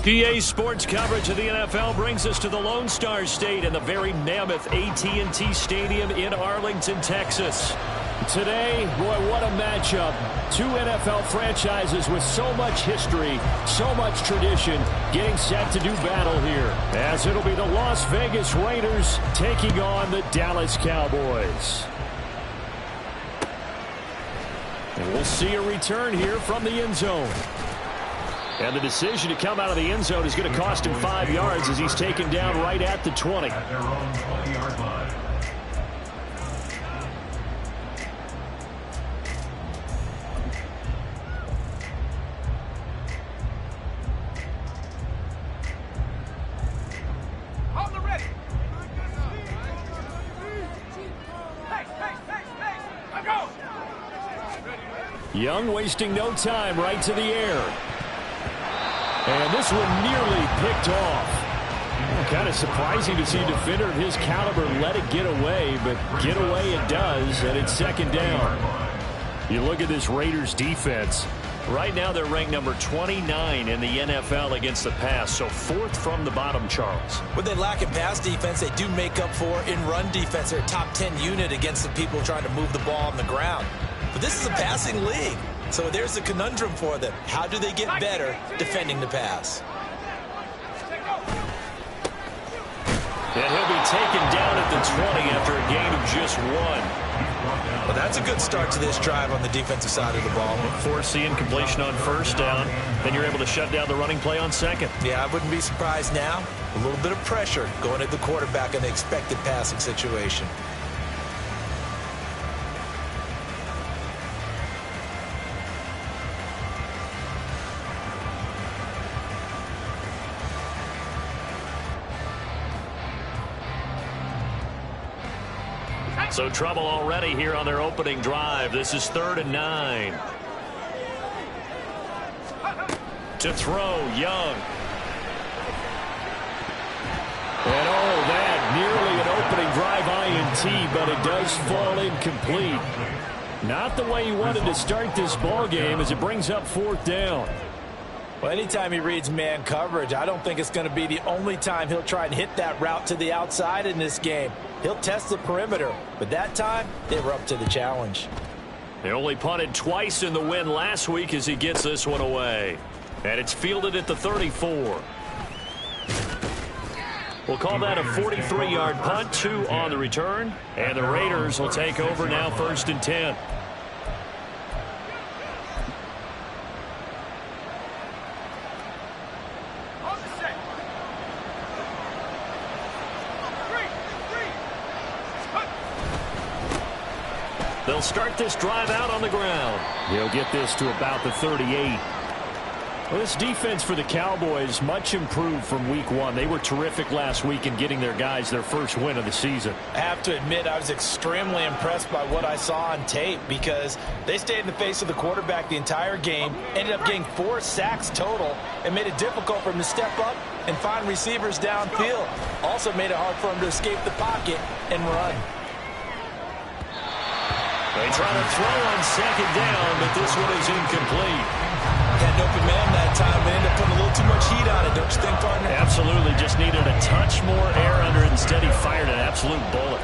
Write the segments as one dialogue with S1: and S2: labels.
S1: PA Sports coverage of the NFL brings us to the Lone Star State and the very mammoth AT&T Stadium in Arlington, Texas. Today, boy, what a matchup. Two NFL franchises with so much history, so much tradition, getting set to do battle here. As it'll be the Las Vegas Raiders taking on the Dallas Cowboys. And we'll see a return here from the end zone. And the decision to come out of the end zone is going to cost him 5 yards as he's taken down right at the 20.
S2: At their own 20-yard line.
S3: On the ready. Hey, go.
S1: Young wasting no time, right to the air. And this one nearly picked off. Kind of surprising to see a defender of his caliber let it get away, but get away it does, and it's second down. You look at this Raiders defense. Right now they're ranked number 29 in the NFL against the pass, so fourth from the bottom, Charles.
S4: What they lack in pass defense, they do make up for in run defense. They're a top 10 unit against the people trying to move the ball on the ground. But this is a passing league. So there's a conundrum for them. How do they get better defending the pass?
S1: And he'll be taken down at the 20 after a gain of just 1.
S4: Well, that's a good start to this drive on the defensive side of the ball.
S1: Force the incompletion on first down. Then you're able to shut down the running play on second.
S4: Yeah, I wouldn't be surprised now. A little bit of pressure going at the quarterback in the expected passing situation.
S1: So trouble already here on their opening drive. This is 3rd and 9. To throw, Young. And that nearly an opening drive INT, but it does fall incomplete. Not the way he wanted to start this ball game as it brings up 4th down.
S4: Well, anytime he reads man coverage, I don't think it's going to be the only time he'll try and hit that route to the outside in this game. He'll test the perimeter, but that time they were up to the challenge.
S1: They only punted twice in the win last week as he gets this one away. And it's fielded at the 34. We'll call that a 43-yard punt, 2 on the return. And the Raiders will take over now 1st and 10. They'll start this drive out on the ground. He'll get this to about the 38. Well, this defense for the Cowboys much improved from week 1. They were terrific last week in getting their guys their first win of the season.
S4: I have to admit, I was extremely impressed by what I saw on tape because they stayed in the face of the quarterback the entire game, ended up getting 4 sacks total, and made it difficult for him to step up and find receivers downfield. Also made it hard for him to escape the pocket and run.
S1: They try to throw on 2nd down, but this one is incomplete.
S4: Had an open man that time, but ended up putting a little too much heat on it, don't you think, partner?
S1: Absolutely. Just needed a touch more air under it. Instead, he fired an absolute bullet.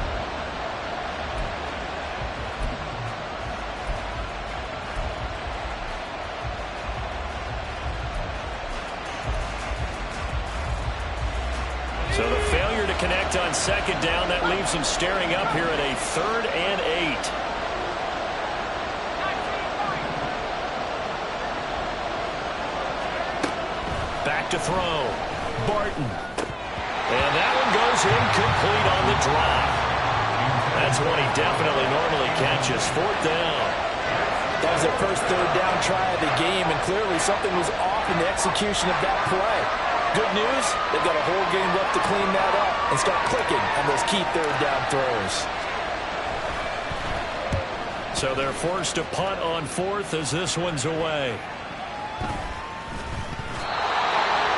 S1: So the failure to connect on 2nd down, that leaves him staring up here at a 3rd and 8. Back to throw. Barton. And that one goes incomplete on the drop. That's one he definitely normally catches. 4th down.
S4: That was their first 3rd down try of the game, and clearly something was off in the execution of that play. Good news, they've got a whole game left to clean that up and start clicking on those key 3rd down throws.
S1: So they're forced to punt on 4th as this one's away.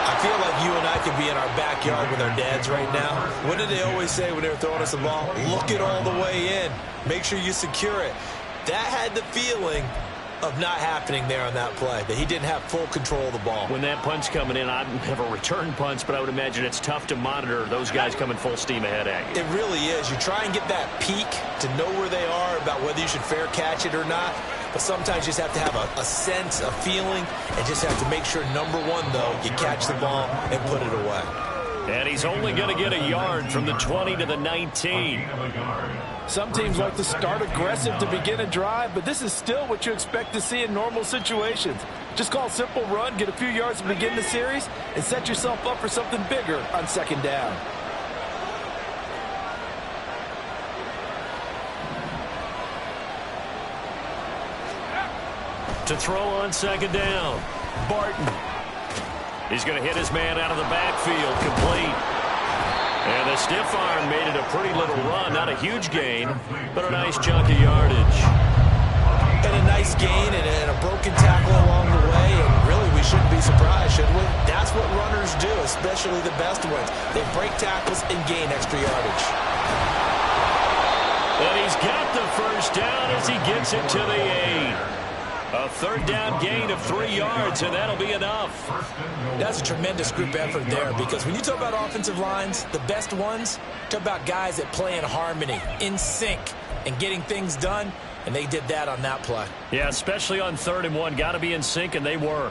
S4: I feel like you and I could be in our backyard with our dads right now. What did they always say when they were throwing us the ball? Look it all the way in. Make sure you secure it. That had the feeling of not happening there on that play, that he didn't have full control of the ball.
S1: When that punt's coming in, I never return punts, but I would imagine it's tough to monitor those guys coming full steam ahead at you.
S4: It really is. You try and get that peek to know where they are, about whether you should fair catch it or not. But sometimes you just have to have a sense, a feeling, and just have to make sure, number one, though, you catch the ball and put it away.
S1: And he's only going to get a yard from the 20 to the 19.
S4: Some teams like to start aggressive to begin a drive, but this is still what you expect to see in normal situations. Just call a simple run, get a few yards to begin the series, and set yourself up for something bigger on 2nd down.
S1: To throw on 2nd down, Barton. He's going to hit his man out of the backfield, complete. And the stiff arm made it a pretty little run. Not a huge gain, but a nice chunk of yardage.
S4: And a nice gain and a broken tackle along the way. And really, we shouldn't be surprised, should we? That's what runners do, especially the best ones. They break tackles and gain extra yardage.
S1: And he's got the first down as he gets it to the 8. A 3rd down gain of 3 yards, and that'll be enough.
S4: That's a tremendous group effort there, because when you talk about offensive lines, the best ones, talk about guys that play in harmony, in sync, and getting things done, and they did that on that play.
S1: Yeah, especially on 3rd and 1. Got to be in sync, and they were.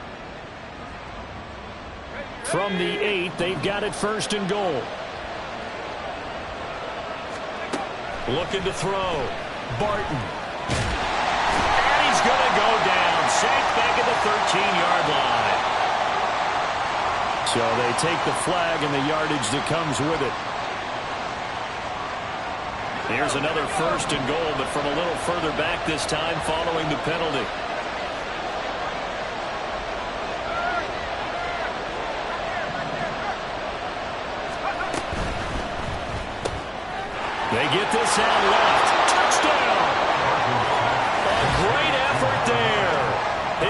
S1: From the 8, they've got it 1st and goal. Looking to throw. Barton. He's going to go down. Sacked back at the 13-yard line. So they take the flag and the yardage that comes with it. Here's another 1st and goal, but from a little further back this time following the penalty. They get this out left.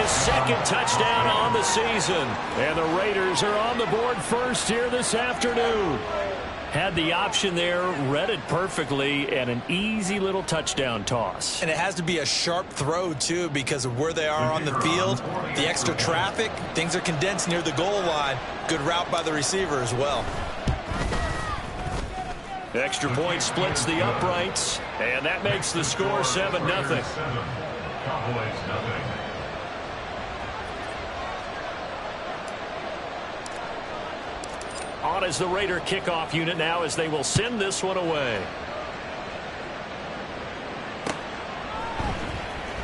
S1: His second touchdown on the season. And the Raiders are on the board first here this afternoon. Had the option there, read it perfectly, and an easy little touchdown toss.
S4: And it has to be a sharp throw, too, because of where they are on the field. The extra traffic, things are condensed near the goal line. Good route by the receiver as well.
S1: Extra point splits the uprights, and that makes the score 7-0.
S2: Cowboys nothing.
S1: On is the Raider kickoff unit now as they will send this one away.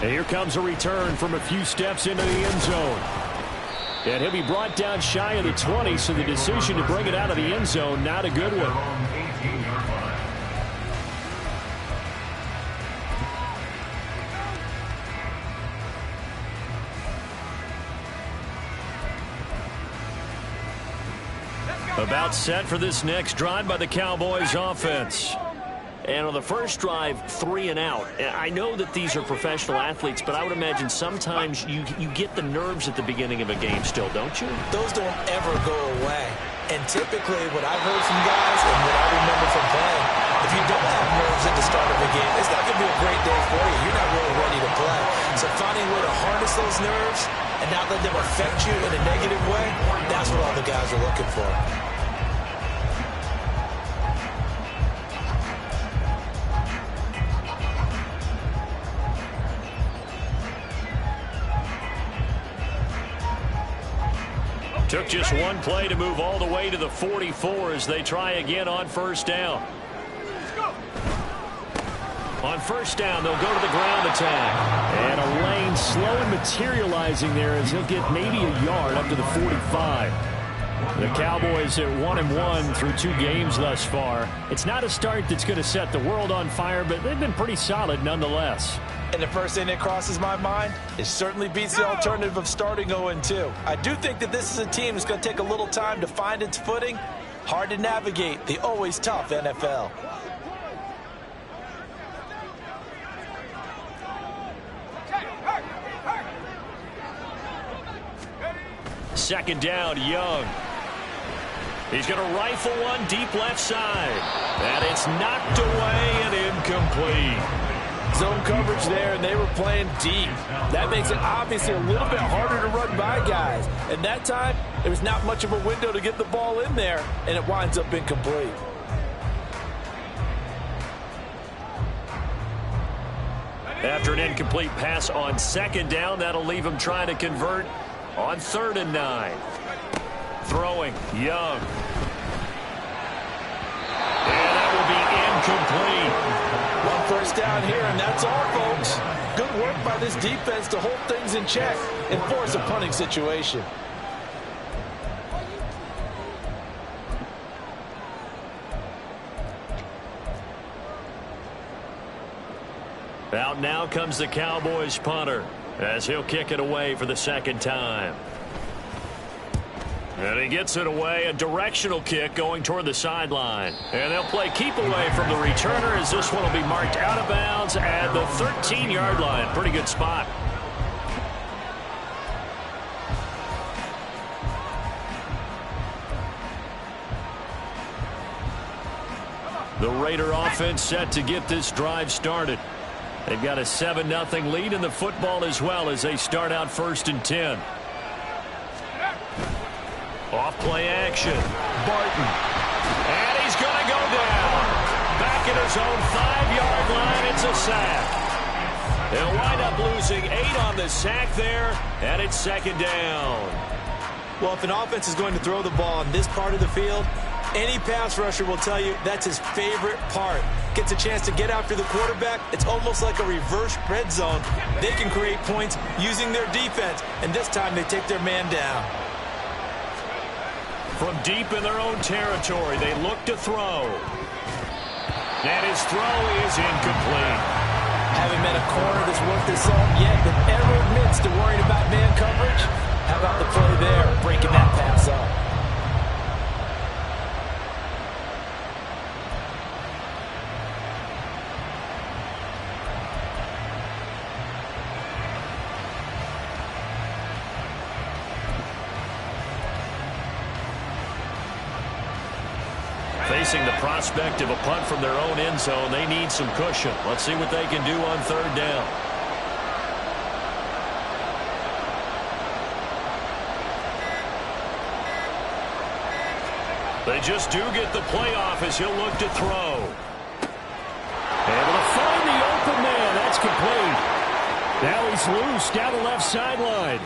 S1: And here comes a return from a few steps into the end zone. And he'll be brought down shy of the 20, so the decision to bring it out of the end zone, not a good one.
S2: 18-yard line.
S1: About set for this next drive by the Cowboys offense. And on the first drive, 3 and out. I know that these are professional athletes, but I would imagine sometimes you get the nerves at the beginning of a game still, don't you?
S4: Those don't ever go away. And typically what I've heard from guys and what I remember from playing, if you don't have nerves at the start of a game, it's not going to be a great day for you. You're not really ready to play. So finding a way to harness those nerves and not let them affect you in a negative way, that's what all the guys are looking for.
S1: Took just one play to move all the way to the 44 as they try again on first down. On first down, they'll go to the ground attack. And a lane slow and materializing there as he'll get maybe a yard up to the 45. The Cowboys at 1-1 through 2 games thus far. It's not a start that's going to set the world on fire, but they've been pretty solid nonetheless.
S4: And the first thing that crosses my mind, it certainly beats the alternative of starting 0-2. I do think that this is a team that's going to take a little time to find its footing. Hard to navigate the always tough NFL.
S1: Second down, Young. He's going to rifle one deep left side. And it's knocked away and incomplete.
S5: Zone coverage there, and they were playing deep. That makes it obviously a little bit harder to run by guys. And that time, there was not much of a window to get the ball in there, and it winds up incomplete.
S1: After an incomplete pass on second down, that'll leave him trying to convert on 3rd and 9. Throwing, Young. And that will be incomplete.
S5: One first down here, and that's all, folks. Good work by this defense to hold things in check and force a punting situation.
S1: Out now comes the Cowboys punter as he'll kick it away for the second time. And he gets it away, a directional kick going toward the sideline. And they'll play keep away from the returner as this one will be marked out of bounds at the 13-yard line. Pretty good spot. The Raider offense set to get this drive started. They've got a 7-0 lead in the football as well as they start out 1st and 10. Off play action. Barton. And he's going to go down. Back at his own 5-yard line. It's a sack. They'll wind up losing 8 on the sack there, and it's 2nd down.
S4: Well, if an offense is going to throw the ball in this part of the field, any pass rusher will tell you that's his favorite part. Gets a chance to get after the quarterback. It's almost like a reverse red zone. They can create points using their defense, and this time they take their man down.
S1: From deep in their own territory, they look to throw. And his throw is incomplete.
S5: Haven't met a corner that's worth his salt yet that ever admits to worrying about man coverage. How about the play there, breaking that pass up?
S1: facing the prospect of a punt from their own end zone. They need some cushion. Let's see what they can do on third down. They just do get the playoff as he'll look to throw. Able to find the open man. That's complete. Now he's loose down the left sideline.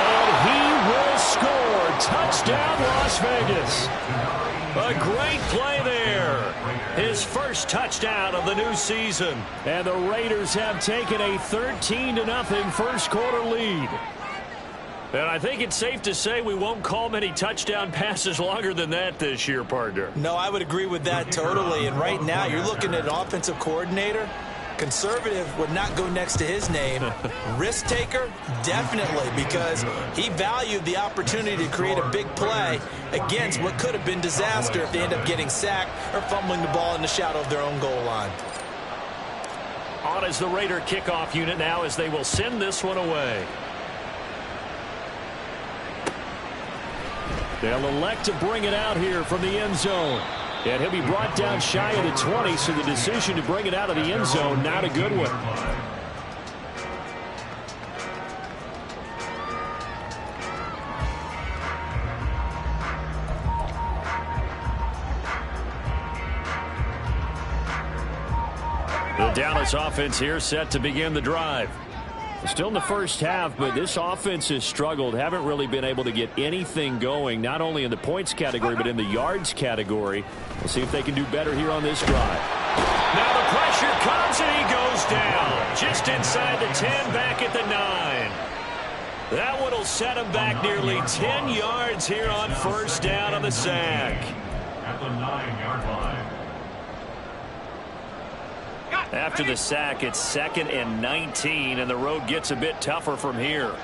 S1: And he will score. Touchdown, Las Vegas. A great play there. His first touchdown of the new season. And the Raiders have taken a 13-0 first quarter lead. And I think it's safe to say we won't call many touchdown passes longer than that this year, partner.
S4: No, I would agree with that totally. And right now, you're looking at an offensive coordinator. Conservative would not go next to his name. Risk taker, definitely, because he valued the opportunity to create a big play against what could have been disaster if they end up getting sacked or fumbling the ball in the shadow of their own goal line.
S1: On is the Raider kickoff unit now as they will send this one away. They'll elect to bring it out here from the end zone. And he'll be brought down shy of the 20, so the decision to bring it out of the end zone, not a good one. The Dallas offense here set to begin the drive. Still in the first half, but this offense has struggled. Haven't really been able to get anything going, not only in the points category, but in the yards category. We'll see if they can do better here on this drive. Now the pressure comes, and he goes down. Just inside the 10, back at the 9. That one will set him back nearly 10 yards here on first down on the sack.
S2: At the 9-yard line.
S1: After the sack, it's 2nd and 19, and the road gets a bit tougher from here.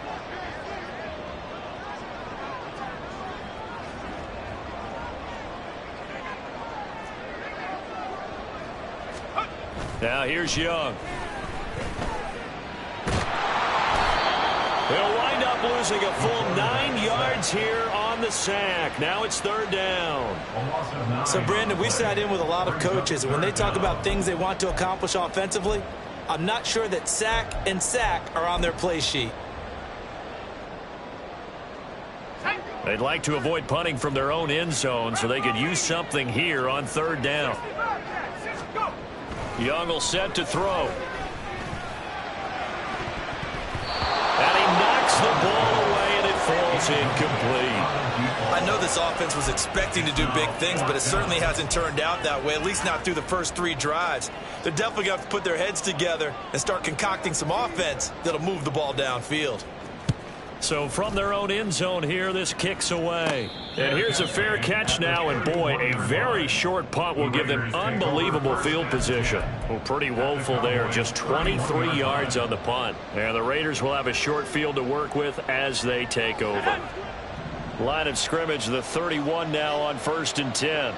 S1: Now here's Young. He'll wind up losing a full 9 yards here on the sack. Now it's third down.
S4: So, Brandon, we sat in with a lot of coaches, and when they talk about things they want to accomplish offensively, I'm not sure that sack and sack are on their play sheet.
S1: They'd like to avoid punting from their own end zone so they could use something here on third down. Young will set to throw. And he knocks the ball away, and it falls incomplete.
S4: I know this offense was expecting to do big things, but it certainly hasn't turned out that way, at least not through the first 3 drives. They're definitely going to have to put their heads together and start concocting some offense that'll move the ball downfield.
S1: So from their own end zone here, this kicks away. And here's a fair catch now, and boy, a very short punt will give them unbelievable field position. Well, pretty woeful there, just 23 yards on the punt. And the Raiders will have a short field to work with as they take over. Line of scrimmage, the 31 now on 1st and 10.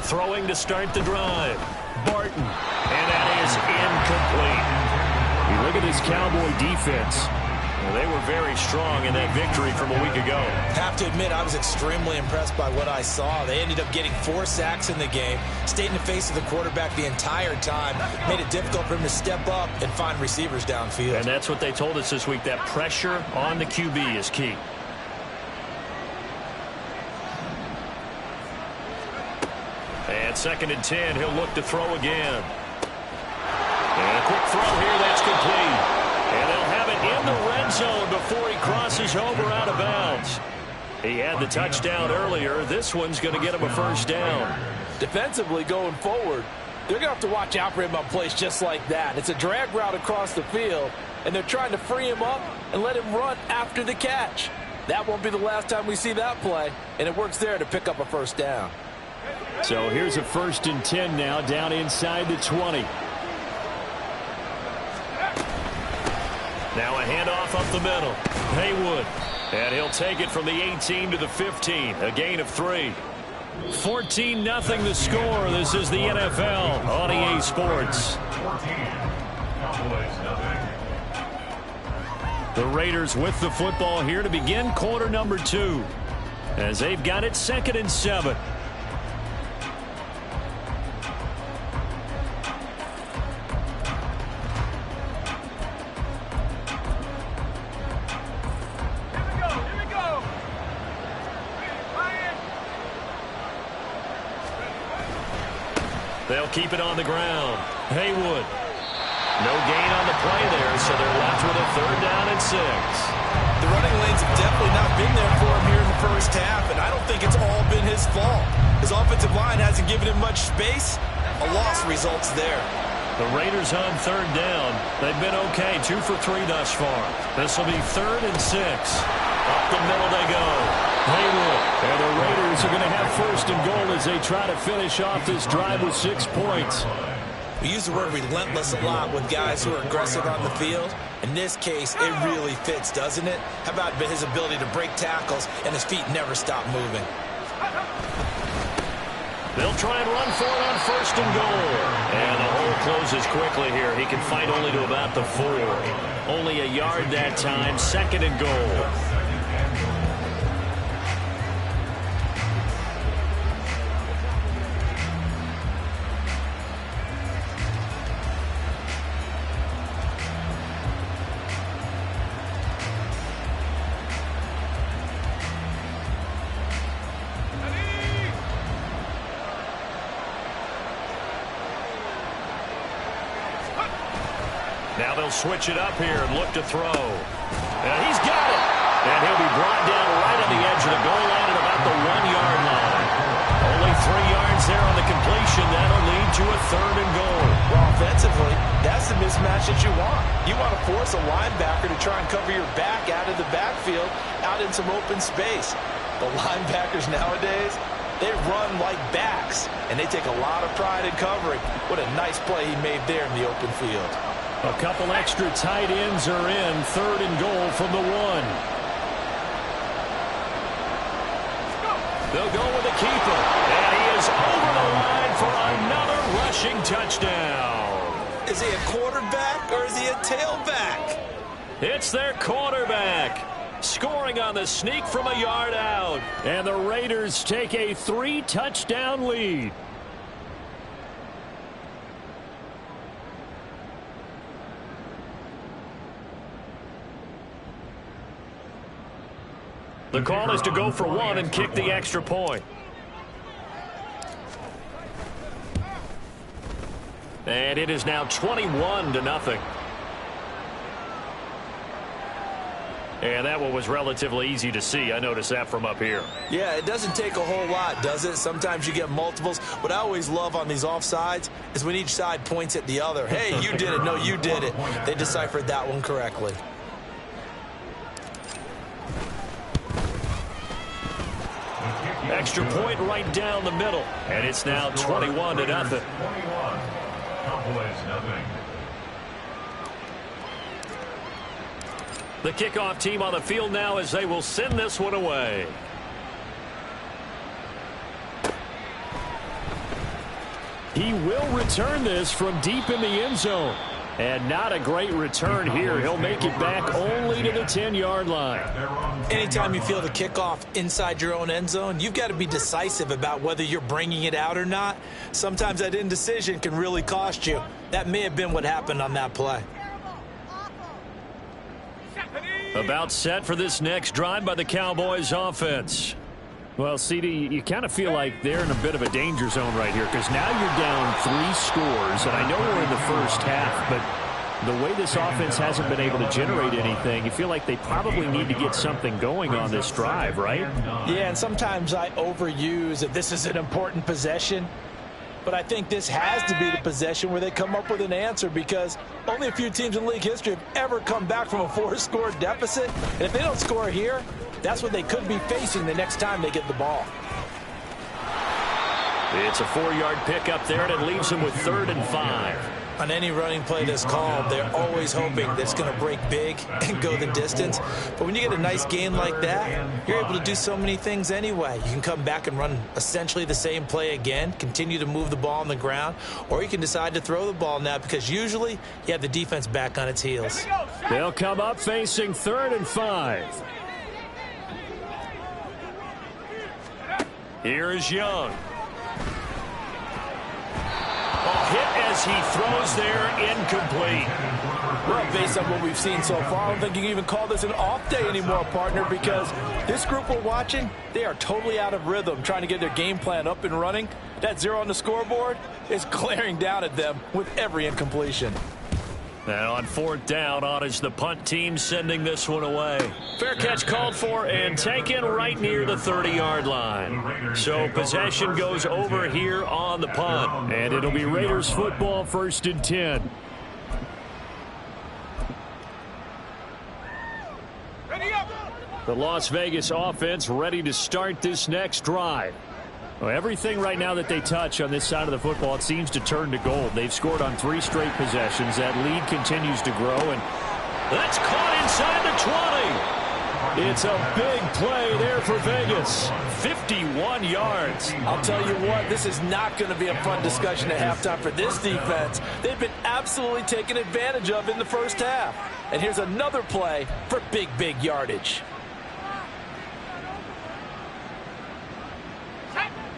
S1: Throwing to start the drive. Barton. And that is incomplete. You look at this Cowboy defense. Well, they were very strong in that victory from a week ago.
S4: Have to admit, I was extremely impressed by what I saw. They ended up getting 4 sacks in the game, stayed in the face of the quarterback the entire time, made it difficult for him to step up and find receivers downfield.
S1: And that's what they told us this week, that pressure on the QB is key. And 2nd and 10, he'll look to throw again. And a quick throw here, that's complete. And they'll have it in the red zone before he crosses over out of bounds. He had the touchdown earlier. This one's going to get him a first down.
S5: Defensively going forward, they're going to have to watch out for him on plays just like that. It's a drag route across the field, and they're trying to free him up and let him run after the catch. That won't be the last time we see that play, and it works there to pick up a first down.
S1: So here's a 1st and 10 now, down inside the 20. Now a handoff up the middle. Haywood. And he'll take it from the 18 to the 15. A gain of 3. 14-0 the score. This is the NFL on EA Sports.
S2: 14. Cowboys, nothing.
S1: The Raiders with the football here to begin quarter number 2. as they've got it 2nd and 7. They'll keep it on the ground. Haywood. No gain on the play there, so they're left with a 3rd down and 6.
S4: The running lanes have definitely not been there for him here in the first half, and I don't think it's all been his fault. His offensive line hasn't given him much space. A loss results there.
S1: The Raiders on 3rd down. They've been okay, 2 for 3 thus far. This will be 3rd and 6. Up the middle they go. Haywood. And the Raiders are going to have 1st and goal as they try to finish off this drive with 6 points.
S4: We use the word relentless a lot with guys who are aggressive on the field. In this case, it really fits, doesn't it? How about his ability to break tackles and his feet never stop moving?
S1: They'll try and run for it on 1st and goal. And the hole closes quickly here. He can fight only to about the 4. Only a yard that time, 2nd and goal. Now they'll switch it up here and look to throw. And he's got it. And he'll be brought down right on the edge of the goal line at about the 1-yard line. Only 3 yards there on the completion. That'll lead to a 3rd and goal.
S4: Well, offensively, that's the mismatch that you want. You want to force a linebacker to try and cover your back out of the backfield, out in some open space. The linebackers nowadays, they run like backs, and they take a lot of pride in covering. What a nice play he made there in the open field.
S1: A couple extra tight ends are in. 3rd and goal from the 1. They'll go with the keeper. And he is over the line for another rushing touchdown.
S4: Is he a quarterback or is he a tailback?
S1: It's their quarterback. Scoring on the sneak from a yard out. And the Raiders take a 3-touchdown lead. The call is to go for 1 and kick the extra point. And it is now 21-0. And that one was relatively easy to see. I noticed that from up here.
S4: Yeah, it doesn't take a whole lot, does it? Sometimes you get multiples. What I always love on these offsides is when each side points at the other. Hey, you did it. No, you did it. They deciphered that one correctly.
S1: Extra point right down the middle. And it's now 21-0.
S2: 21. Cowboys, nothing.
S1: The kickoff team on the field now as they will send this one away. He will return this from deep in the end zone. And not a great return here. He'll make it back only to the 10-yard line.
S4: Anytime you feel the kickoff inside your own end zone, you've got to be decisive about whether you're bringing it out or not. Sometimes that indecision can really cost you. That may have been what happened on that play.
S1: About set for this next drive by the Cowboys offense. Well, CD, you kind of feel like they're in a bit of a danger zone right here because now you're down 3 scores, and I know we're in the first half, but the way this offense hasn't been able to generate anything, you feel like they probably need to get something going on this drive, right?
S5: Yeah, and sometimes I overuse that this is an important possession, but I think this has to be the possession where they come up with an answer because only a few teams in league history have ever come back from a 4-score deficit, and if they don't score here, that's what they could be facing the next time they get the ball.
S1: It's a 4-yard pickup there, and it leaves them with 3rd and 5.
S4: On any running play that's called, they're always hoping that it's going to break big and go the distance. But when you get a nice gain like that, you're able to do so many things anyway. You can come back and run essentially the same play again, continue to move the ball on the ground, or you can decide to throw the ball now because usually you have the defense back on its heels.
S1: They'll come up facing 3rd and 5. Here's Young. Hit as he throws there, incomplete.
S5: Well, based on what we've seen so far, I don't think you can even call this an off day anymore, partner, because this group we're watching, they are totally out of rhythm, trying to get their game plan up and running. That 0 on the scoreboard is glaring down at them with every incompletion.
S1: And on 4th down, on is the punt team sending this one away. Fair catch called for and taken right near the 30-yard line. So possession goes over here on the punt. And it'll be Raiders football, 1st and 10.
S3: Ready up.
S1: The Las Vegas offense ready to start this next drive. Well, everything right now that they touch on this side of the football, it seems to turn to gold. They've scored on 3 straight possessions. That lead continues to grow, and that's caught inside the 20. It's a big play there for Vegas. 51 yards.
S5: I'll tell you what, this is not going to be a fun discussion at halftime for this defense. They've been absolutely taken advantage of in the first half. And here's another play for big yardage.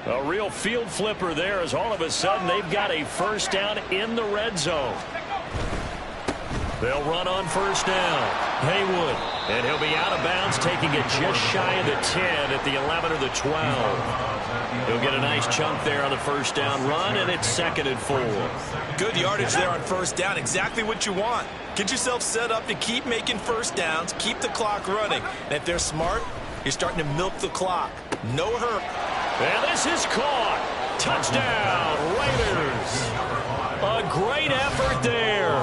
S1: A real field flipper there as all of a sudden they've got a 1st down in the red zone. They'll run on 1st down. Haywood. And he'll be out of bounds, taking it just shy of the 10 at the 11 or the 12. He'll get a nice chunk there on the 1st down run, and it's 2nd and 4.
S4: Good yardage there on 1st down. Exactly what you want. Get yourself set up to keep making 1st downs, keep the clock running. And if they're smart, you're starting to milk the clock. No hurry.
S1: And this is caught. Touchdown, Raiders. A great effort there.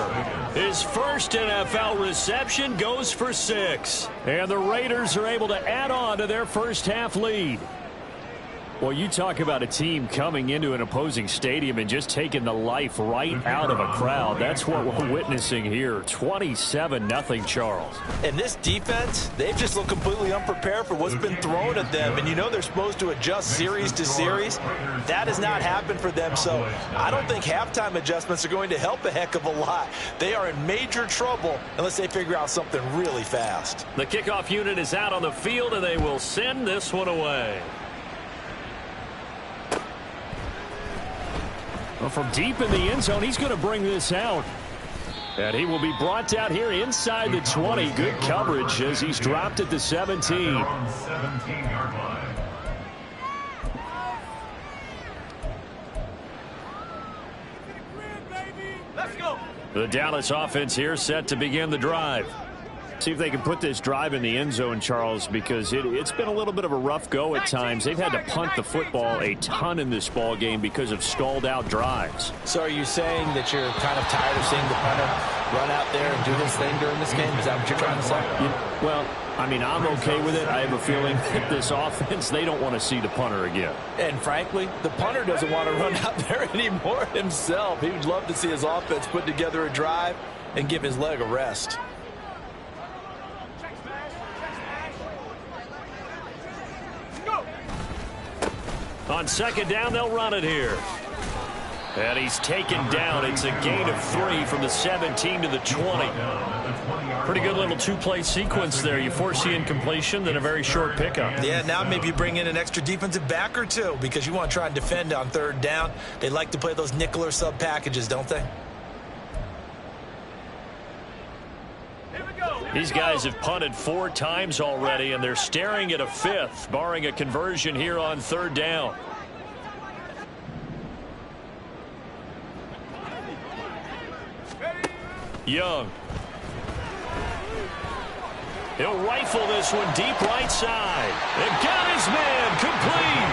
S1: His first NFL reception goes for 6. And the Raiders are able to add on to their first half lead. Well, you talk about a team coming into an opposing stadium and just taking the life right out of a crowd. That's what we're witnessing here. 27-0 Charles.
S4: And this defense, they've just looked completely unprepared for what's been thrown at them. And you know they're supposed to adjust series to series. That has not happened for them. So I don't think halftime adjustments are going to help a heck of a lot. They are in major trouble unless they figure out something really fast.
S1: The kickoff unit is out on the field, and they will send this one away. Well, from deep in the end zone, he's going to bring this out. And he will be brought down here inside the 20. Good coverage as he's dropped at the 17.
S2: 17-yard line.
S3: Let's go.
S1: The Dallas offense here set to begin the drive. See if they can put this drive in the end zone, Charles, because it's been a little bit of a rough go at times. They've had to punt the football a ton in this ball game because of stalled out drives.
S5: So are you saying that you're kind of tired of seeing the punter run out there and do his thing during this game? Is that what you're trying to say?
S1: Well, I mean, I'm okay with it. I have a feeling that this offense, they don't want to see the punter again.
S5: And frankly, the punter doesn't want to run out there anymore himself. He would love to see his offense put together a drive and give his leg a rest.
S1: On 2nd down, they'll run it here. And he's taken down. It's a gain of 3 from the 17 to the 20. Pretty good little 2-play sequence there. You force the incompletion, then a very short pickup.
S4: Yeah, now maybe you bring in an extra defensive back or two because you want to try and defend on 3rd down. They like to play those nickel or sub packages, don't they?
S1: These guys have punted 4 times already, and they're staring at a 5th, barring a conversion here on 3rd down. Young. He'll rifle this one deep right side. And got his man complete.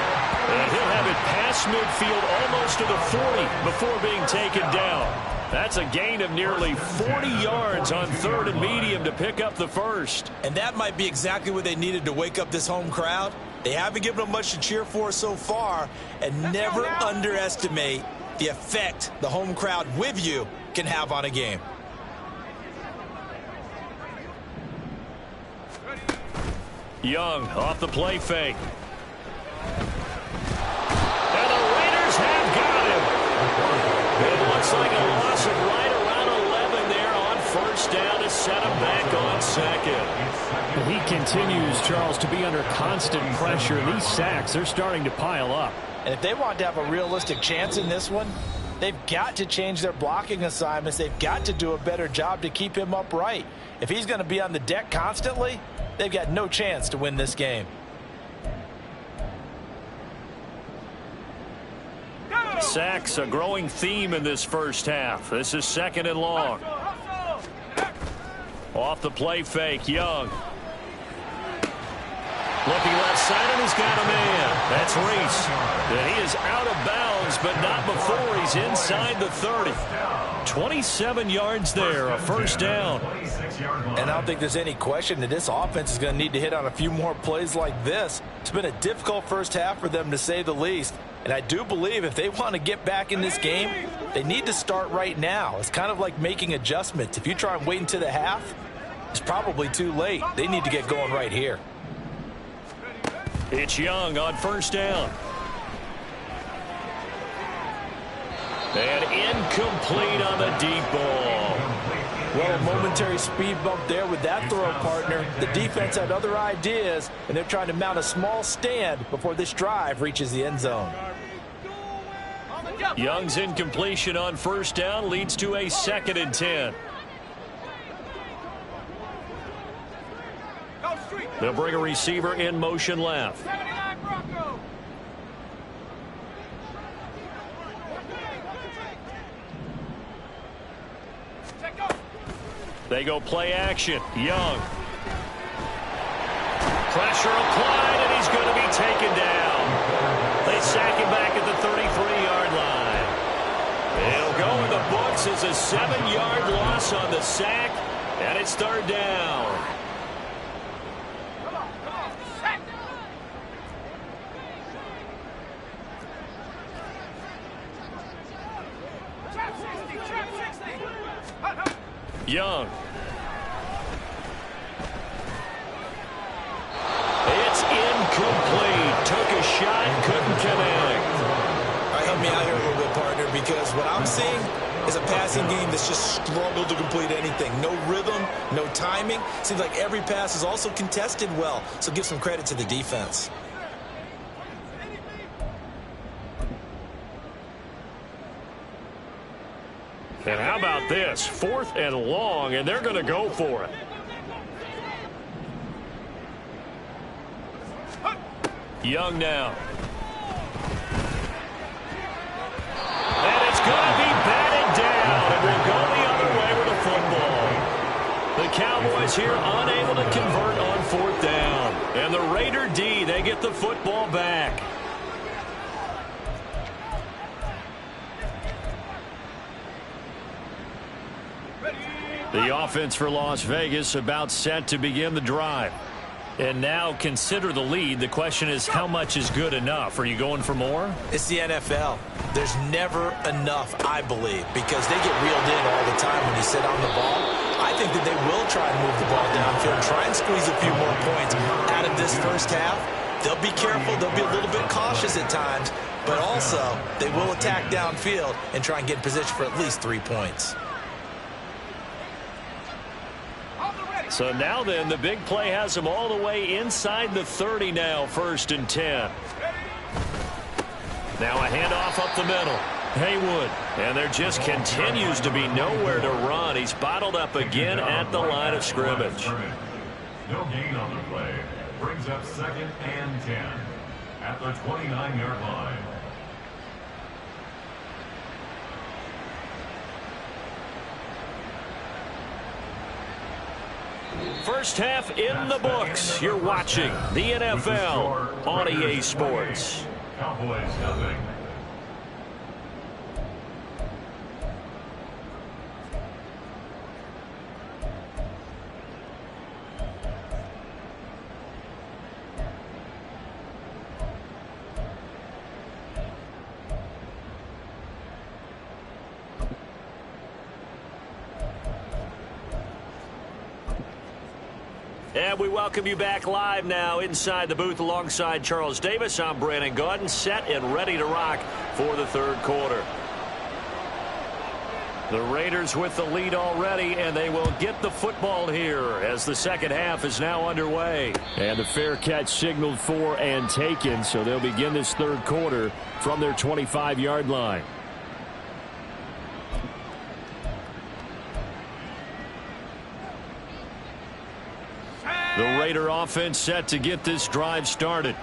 S1: And he'll have it past midfield almost to the 40 before being taken down. That's a gain of nearly 40 yards on 3rd and medium to pick up the first.
S4: And that might be exactly what they needed to wake up this home crowd. They haven't given them much to cheer for so far. And never underestimate the effect the home crowd with you can have on a game.
S1: Young off the play fake. And the Raiders have got him. It looks like a loss of right around 11 there on 1st down to set him back on 2nd. he continues, Charles, to be under constant pressure. These sacks are starting to pile up.
S4: And if they want to have a realistic chance in this one, they've got to change their blocking assignments. They've got to do a better job to keep him upright. If he's going to be on the deck constantly, they've got no chance to win this game.
S1: Sacks, a growing theme in this first half. This is 2nd and long. Off the play fake, Young. Looking left side, and he's got a man. That's Reese. And he is out of bounds, but not before he's inside the 30. 27 yards there, a first down.
S4: And I don't think there's any question that this offense is going to need to hit on a few more plays like this. It's been a difficult first half for them, to say the least. And I do believe if they want to get back in this game, they need to start right now. It's kind of like making adjustments. If you try and wait until the half, it's probably too late. They need to get going right here.
S1: It's Young on first down. And incomplete on the deep ball.
S4: Well, a momentary speed bump there with that throw, partner. The defense had other ideas, and they're trying to mount a small stand before this drive reaches the end zone.
S1: Young's incompletion on first down leads to a 2nd and 10. They'll bring a receiver in motion left. They go play action. Young. Pressure applied, and he's going to be taken down. They sack him back at the 33-yard line. It'll go in the books as a 7-yard loss on the sack, and it's 3rd down. Young. It's incomplete. Took a shot, couldn't connect.
S4: All right, help me out here a little bit, partner, because what I'm seeing is a passing game that's just struggled to complete anything. No rhythm, no timing. Seems like every pass is also contested well, so give some credit to the defense.
S1: And how about this? 4th and long, and they're going to go for it. Young now. And it's going to be batted down, and will go the other way with the football. The Cowboys here unable to convert on 4th down. And the Raider D, they get the football back. The offense for Las Vegas about set to begin the drive. And now consider the lead. The question is, how much is good enough? Are you going for more?
S4: It's the NFL. There's never enough, I believe, because they get reeled in all the time when you sit on the ball. I think that they will try and move the ball downfield, try and squeeze a few more points out of this first half. They'll be careful. They'll be a little bit cautious at times, but also they will attack downfield and try and get in position for at least 3 points.
S1: So now then, the big play has them all the way inside the 30 now, 1st and 10. Now a handoff up the middle. Haywood. And there just continues to be nowhere to run. He's bottled up again at the line of scrimmage.
S2: No gain on the play. Brings up 2nd and 10 at the 29-yard line.
S1: First half in the books. You're watching the NFL on EA Sports.
S2: Cowboys nothing.
S1: And we welcome you back live now inside the booth alongside Charles Davis. I'm Brandon Gaudin, set and ready to rock for the 3rd quarter. The Raiders with the lead already, and they will get the football here as the second half is now underway. And the fair catch signaled for and taken, so they'll begin this third quarter from their 25-yard line. The Raider offense set to get this drive started.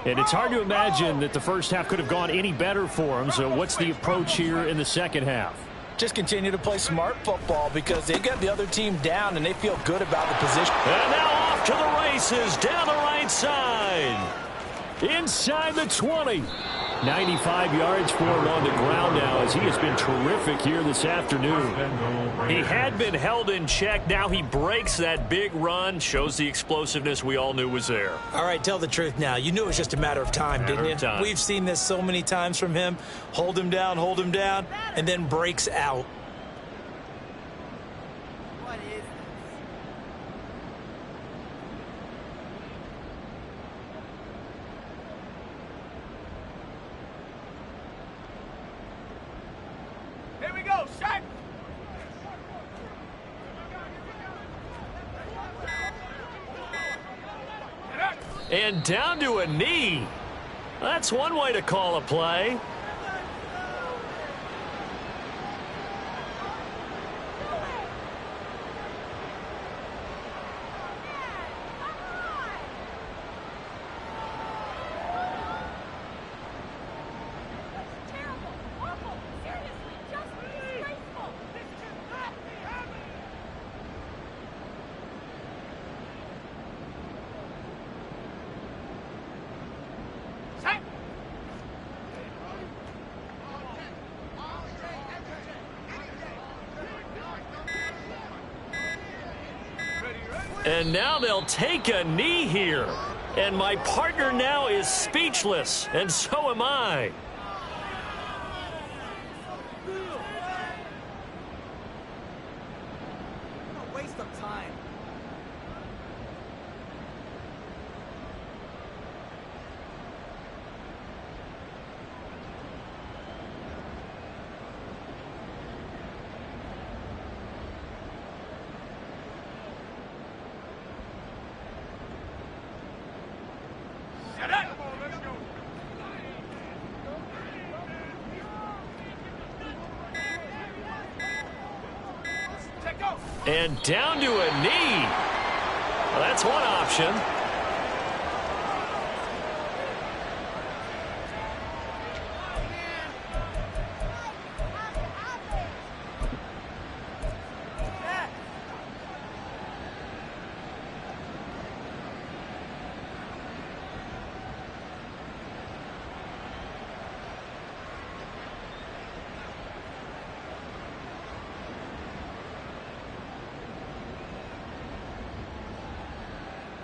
S1: And it's hard to imagine that the first half could have gone any better for them, so what's the approach here in the second half?
S5: Just continue to play smart football because they got the other team down and they feel good about the position.
S1: And now off to the races down the right side. Inside the 20. 95 yards for him on the ground now as he has been terrific here this afternoon. He had been held in check. Now he breaks that big run. Shows the explosiveness we all knew was there.
S4: All right, tell the truth now. You knew it was just a matter of time, didn't you? We've seen this so many times from him. Hold him down, and then breaks out.
S1: And down to a knee. That's one way to call a play. And now they'll take a knee here. And my partner now is speechless, and so am I.
S3: A waste of time.
S1: And down to a knee. Well, that's one option.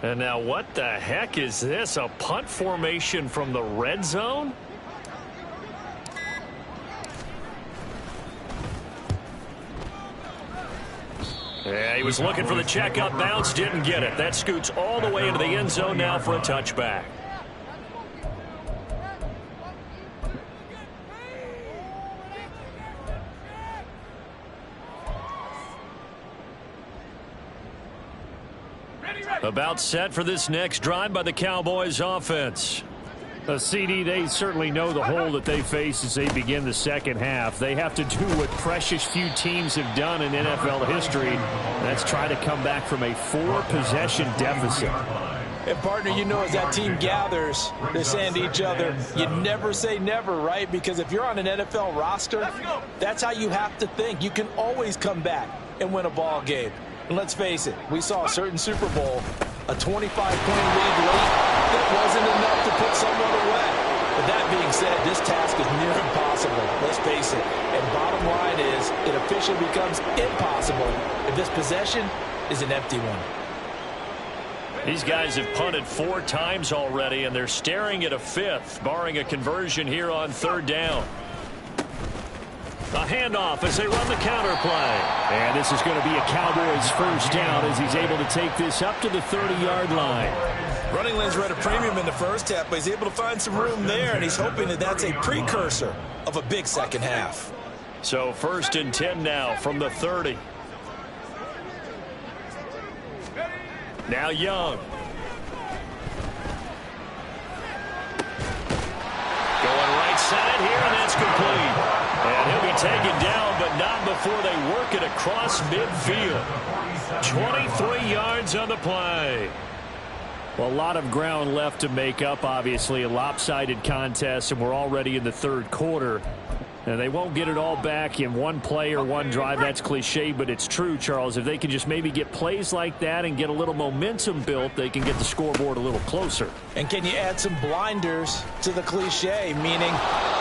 S1: And now what the heck is this? A punt formation from the red zone? Yeah, he was looking for the check-up bounce, didn't get it. That scoots all the way into the end zone now for a touchback. About set for this next drive by the Cowboys offense. CD, they certainly know the hole that they face as they begin the second half. They have to do what precious few teams have done in NFL history. That's try to come back from a 4-possession deficit.
S5: And, partner, you know, as that team gathers, they're saying to each other, you never say never, right? Because if you're on an NFL roster, that's how you have to think. You can always come back and win a ball game. And let's face it, we saw a certain Super Bowl, a 25-point lead late. That wasn't enough to put someone away. But that being said, this task is near impossible. Let's face it. And bottom line is, it officially becomes impossible if this possession is an empty one.
S1: These guys have punted 4 times already, and they're staring at a 5th, barring a conversion here on 3rd down. A handoff as they run the counter play. And this is going to be a Cowboys first down as he's able to take this up to the 30-yard line.
S4: Running lanes were at a premium in the first half, but he's able to find some room there, and he's hoping that that's a precursor of a big second half.
S1: So 1st and 10 now from the 30. Now Young. Going right side here, and that's complete. And he'll be taken down, but not before they work it across midfield. 23 yards on the play. Well, a lot of ground left to make up, obviously. A lopsided contest, and we're already in the 3rd quarter. And they won't get it all back in one play or one drive. That's cliche, but it's true, Charles. If they can just maybe get plays like that and get a little momentum built, they can get the scoreboard a little closer.
S4: And can you add some blinders to the cliche, meaning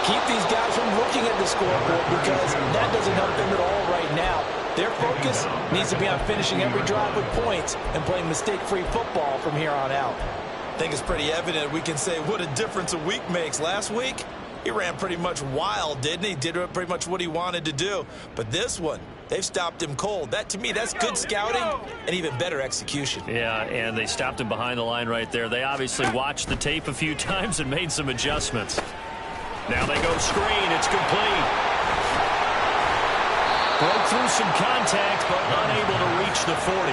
S4: keep these guys from looking at the scoreboard, because that doesn't help them at all right now. Their focus needs to be on finishing every drive with points and playing mistake-free football from here on out. I think it's pretty evident we can say what a difference a week makes. Last week, he ran pretty much wild, didn't he? Did pretty much what he wanted to do. But this one, they've stopped him cold. That, to me, that's good scouting and even better execution.
S1: Yeah, and they stopped him behind the line right there. They obviously watched the tape a few times and made some adjustments. Now they go screen. It's complete. Broke through some contact, but unable to reach the 40.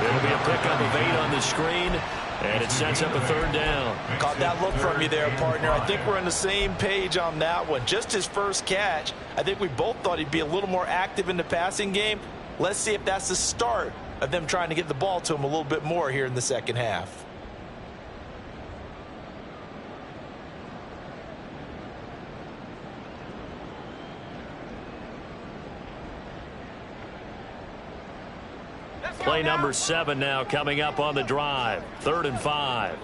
S1: It'll be a pickup of 8 on the screen, and it sets up a 3rd down.
S4: Caught that look from you there, partner. I think we're on the same page on that one. Just his first catch. I think we both thought he'd be a little more active in the passing game. Let's see if that's the start of them trying to get the ball to him a little bit more here in the 2nd half.
S1: Play number 7 now coming up on the drive. 3rd and 5.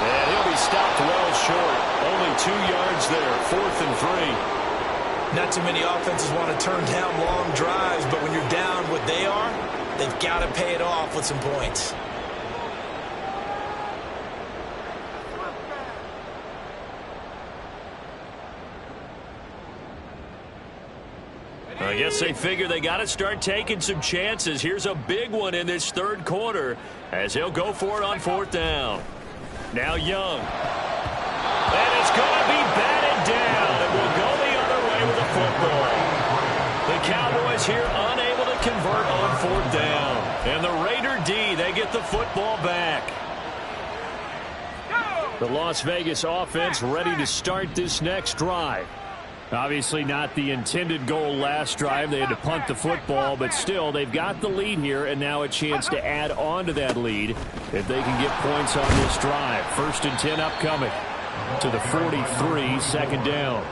S1: And he'll be stopped well short. Only 2 yards there. 4th and 3.
S4: Not too many offenses want to turn down long drives, but when you're down what they are, they've got to pay it off with some points.
S1: I guess they figure they got to start taking some chances. Here's a big one in this 3rd quarter as he'll go for it on 4th down. Now Young. And it's going to be batted down. It will go the other way with the football. The Cowboys here unable to convert on 4th down. And the Raider D, they get the football back. The Las Vegas offense ready to start this next drive. Obviously not the intended goal last drive. They had to punt the football, but still they've got the lead here, and now a chance to add on to that lead if they can get points on this drive. 1st and 10 upcoming to the 43, 2nd down.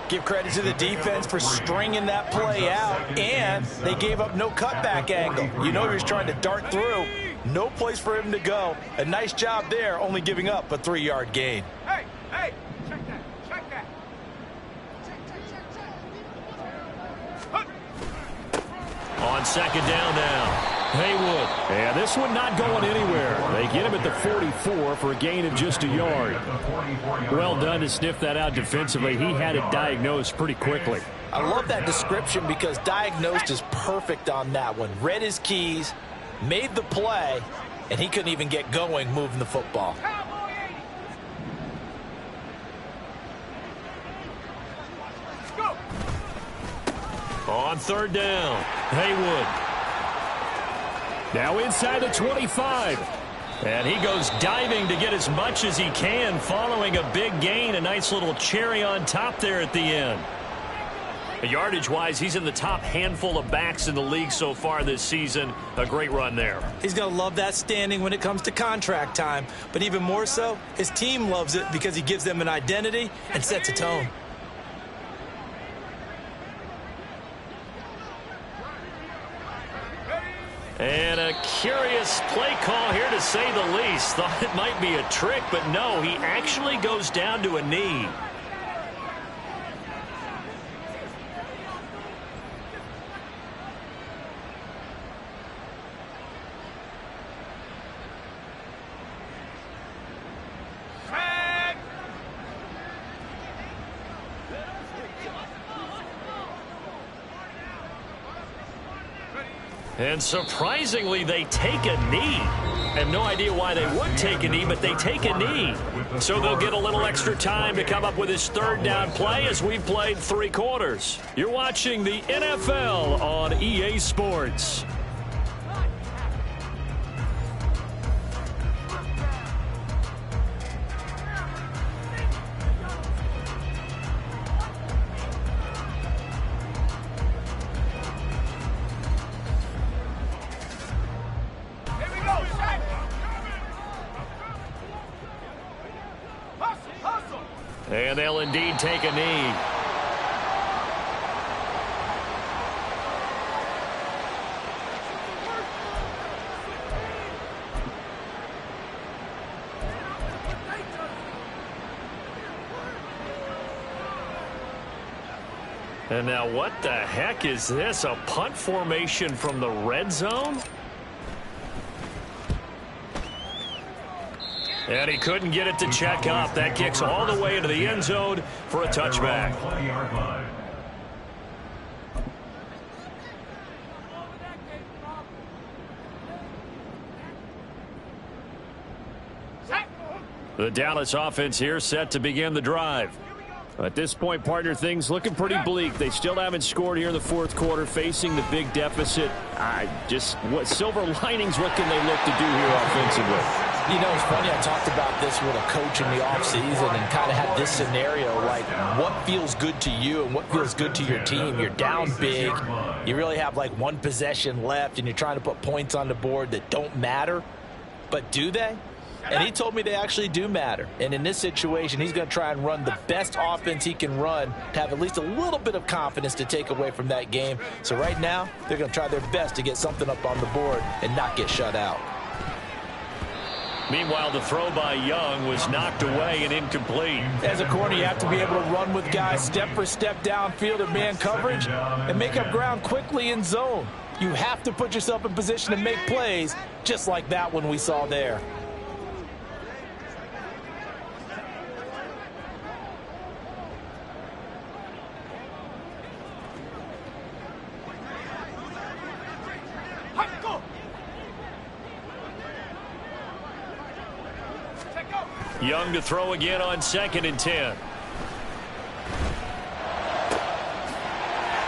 S4: Give credit to the defense for stringing that play out, and they gave up no cutback angle. You know he was trying to dart through. No place for him to go. A nice job there, only giving up a 3-yard gain.
S3: Hey, check that.
S1: On 2nd down now, Haywood. And this one not going anywhere. They get him at the 44 for a gain of just a yard. Well done to sniff that out defensively. He had it diagnosed pretty quickly.
S4: I love that description because diagnosed is perfect on that one. Read his keys, made the play, and he couldn't even get going moving the football.
S1: On 3rd down, Haywood. Now inside the 25. And he goes diving to get as much as he can following a big gain. A nice little cherry on top there at the end. Yardage-wise, he's in the top handful of backs in the league so far this season. A great run there.
S4: He's going to love that standing when it comes to contract time. But even more so, his team loves it because he gives them an identity and sets a tone.
S1: And a curious play call here, to say the least. Thought it might be a trick, but no, he actually goes down to a knee. And surprisingly, they take a knee. I have no idea why they would take a knee, but they take a knee. So they'll get a little extra time to come up with his third down play as we've played 3 quarters. You're watching the NFL on EA Sports. And they'll indeed take a knee. And now what the heck is this? A punt formation from the red zone? And he couldn't get it to check up. That kicks all the way into the end zone for a touchback. The Dallas offense here set to begin the drive. At this point, partner, things looking pretty bleak. They still haven't scored here in the 4th quarter, facing the big deficit. What silver linings, what can they look to do here offensively?
S5: You know, it's funny, I talked about this with a coach in the offseason and kind of had this scenario, like what feels good to you and what feels good to your team. You're down big. You really have like 1 possession left, and you're trying to put points on the board that don't matter. But do they? And he told me they actually do matter. And in this situation, he's going to try and run the best offense he can run to have at least a little bit of confidence to take away from that game. So right now, they're going to try their best to get something up on the board and not get shut out.
S1: Meanwhile, the throw by Young was knocked away and incomplete.
S5: As a corner, you have to be able to run with guys step for step downfield in man coverage and make up ground quickly in zone. You have to put yourself in position to make plays, just like that one we saw there.
S1: Young to throw again on 2nd and 10.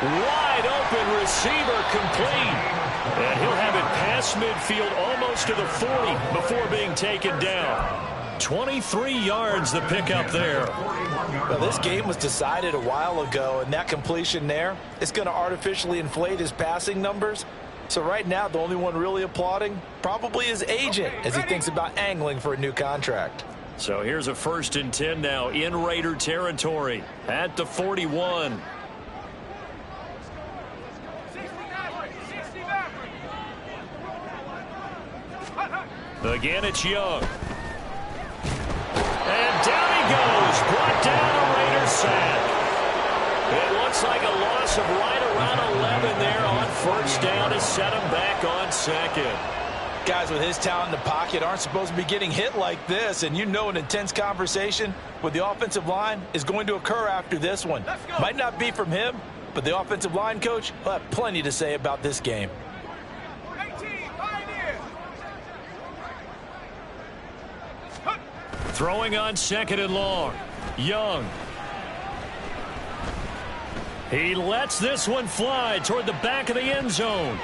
S1: Wide open receiver complete. And he'll have it past midfield almost to the 40 before being taken down. 23 yards the pickup there.
S5: Well, this game was decided a while ago, and that completion there is going to artificially inflate his passing numbers. So right now, the only one really applauding probably his agent as he thinks about angling for a new contract.
S1: So here's a 1st and 10 now in Raider territory at the 41. Again, it's Young. And down he goes. Brought down a Raider sack. It looks like a loss of right around 11 there on 1st down to set him back on 2nd.
S5: Guys with his talent in the pocket aren't supposed to be getting hit like this, and you know an intense conversation with the offensive line is going to occur after this one. Might not be from him, but the offensive line coach will have plenty to say about this game.
S1: Throwing on 2nd and long. Young. He lets this one fly toward the back of the end zone.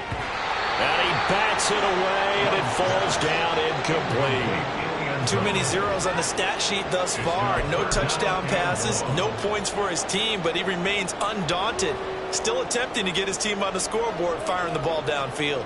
S1: And he bats it away, and it falls down incomplete.
S5: Too many zeros on the stat sheet thus far. No touchdown passes, no points for his team, but he remains undaunted. Still attempting to get his team on the scoreboard, firing the ball downfield.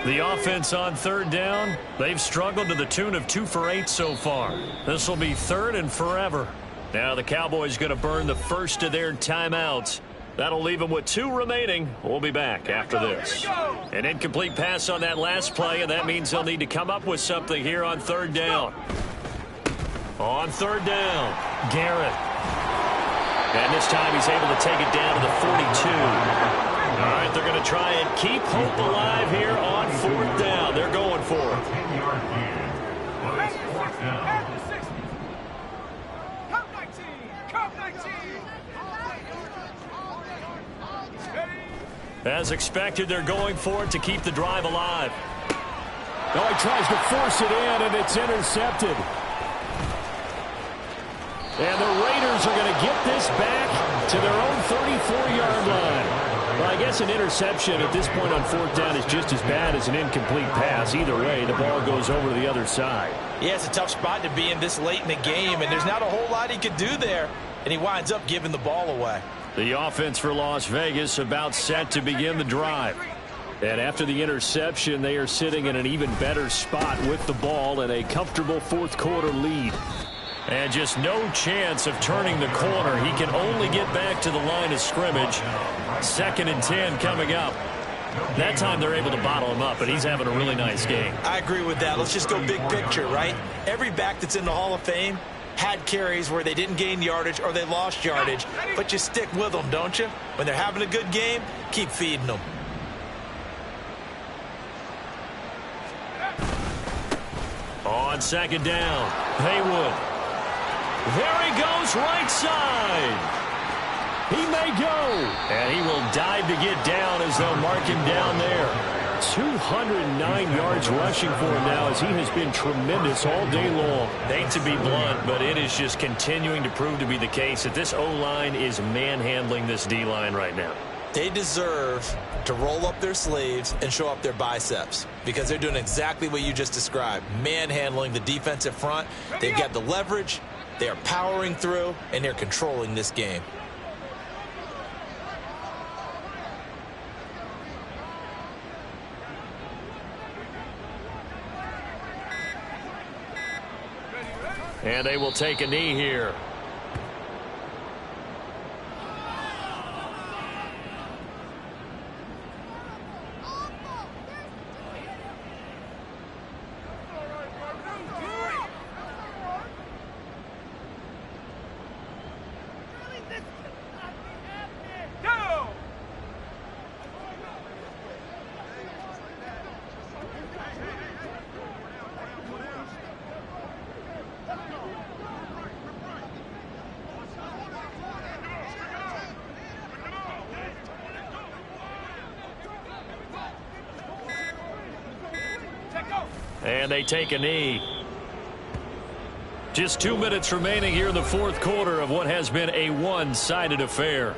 S1: The offense on 3rd down, they've struggled to the tune of 2 for 8 so far. This will be 3rd and forever. Now the Cowboys going to burn the first of their timeouts. That'll leave them with 2 remaining. We'll be back after this. An incomplete pass on that last play, and that means they'll need to come up with something here on 3rd down. On 3rd down, Garrett And this time he's able to take it down to the 42. All right, they're going to try and keep hope alive here on 4th down. They're going for it.
S2: 10-yard gain. But it's 4th down.
S3: At the 60. Come 19. Come 19.
S1: As expected, they're going for it to keep the drive alive.
S6: Oh, he tries to force it in, and it's intercepted. And the Raiders are going to get this back to their own 34-yard line. Well, I guess an interception at this point on 4th down is just as bad as an incomplete pass. Either way, the ball goes over to the other side.
S4: Yeah, it's a tough spot to be in this late in the game, and there's not a whole lot he could do there, and he winds up giving the ball away.
S1: The offense for Las Vegas about set to begin the drive. And after the interception, they are sitting in an even better spot with the ball and a comfortable 4th quarter lead. And just no chance of turning the corner. He can only get back to the line of scrimmage. 2nd and 10 coming up. That time they're able to bottle him up, but he's having a really nice game.
S4: I agree with that. Let's just go big picture, right? Every back that's in the Hall of Fame had carries where they didn't gain yardage or they lost yardage, but you stick with them, don't you? When they're having a good game, keep feeding them.
S1: On 2nd down, Haywood. There he goes, right side. He may go. And he will dive to get down as they'll mark him down there. 209 yards rushing for him now as he has been tremendous all day long. Hate to be blunt, but it is just continuing to prove to be the case that this O-line is manhandling this D-line right now.
S4: They deserve to roll up their sleeves and show up their biceps because they're doing exactly what you just described, manhandling the defensive front. They've got the leverage, they are powering through, and they're controlling this game.
S1: And they will take a knee here. And they take a knee. Just 2 minutes remaining here in the 4th quarter of what has been a one-sided affair.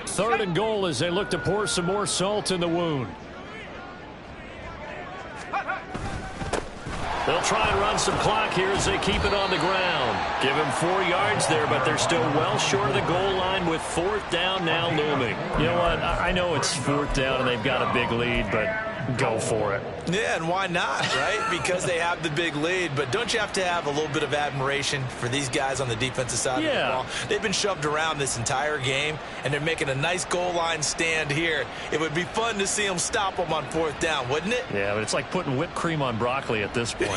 S1: Third and goal as they look to pour some more salt in the wound. They'll try and run some clock here as they keep it on the ground. Give him 4 yards there, but they're still well short of the goal line with 4th down now looming. You know what? I know it's 4th down and they've got a big lead, but go for it.
S4: Yeah, and why not, right? Because they have the big lead. But don't you have to have a little bit of admiration for these guys on the defensive side of the ball? They've been shoved around this entire game, and they're making a nice goal line stand here. It would be fun to see them stop them on 4th down, wouldn't it?
S1: Yeah, but it's like putting whipped cream on broccoli at this point.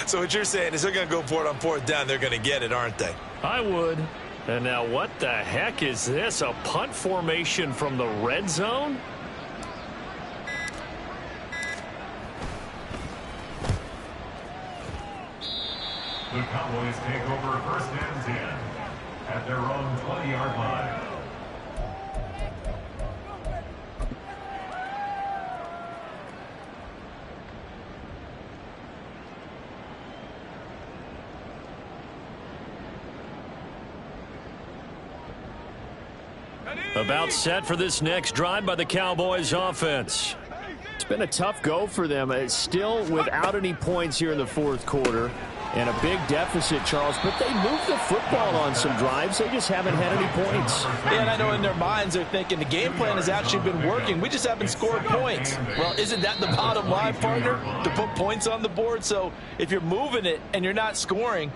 S4: So what you're saying is they're going to go for it on 4th down. They're going to get it, aren't they?
S1: I would. And now what the heck is this? A punt formation from the red zone?
S2: The Cowboys take over 1st and 10 at their own 20-yard line.
S1: About set for this next drive by the Cowboys offense.
S6: It's been a tough go for them. It's still without any points here in the 4th quarter. And a big deficit, Charles, but they moved the football on some drives. They just haven't had any points.
S4: Yeah, and I know in their minds they're thinking the game plan has actually been working. We just haven't scored points. Well, isn't that the bottom line, partner? To put points on the board? So if you're moving it and you're not scoring,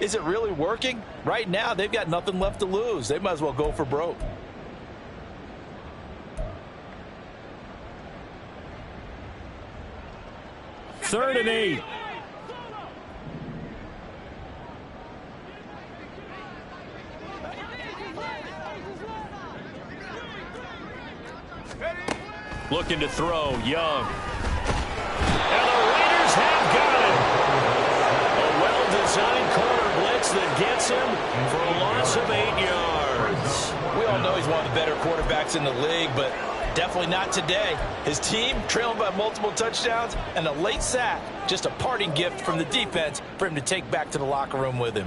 S4: is it really working? Right now, they've got nothing left to lose. They might as well go for broke.
S6: 3rd and 8. Looking to throw, Young. And the Raiders have got him. A well-designed corner blitz that gets him for a loss of 8 yards.
S4: We all know he's one of the better quarterbacks in the league, but definitely not today. His team trailing by multiple touchdowns and a late sack. Just a parting gift from the defense for him to take back to the locker room with him.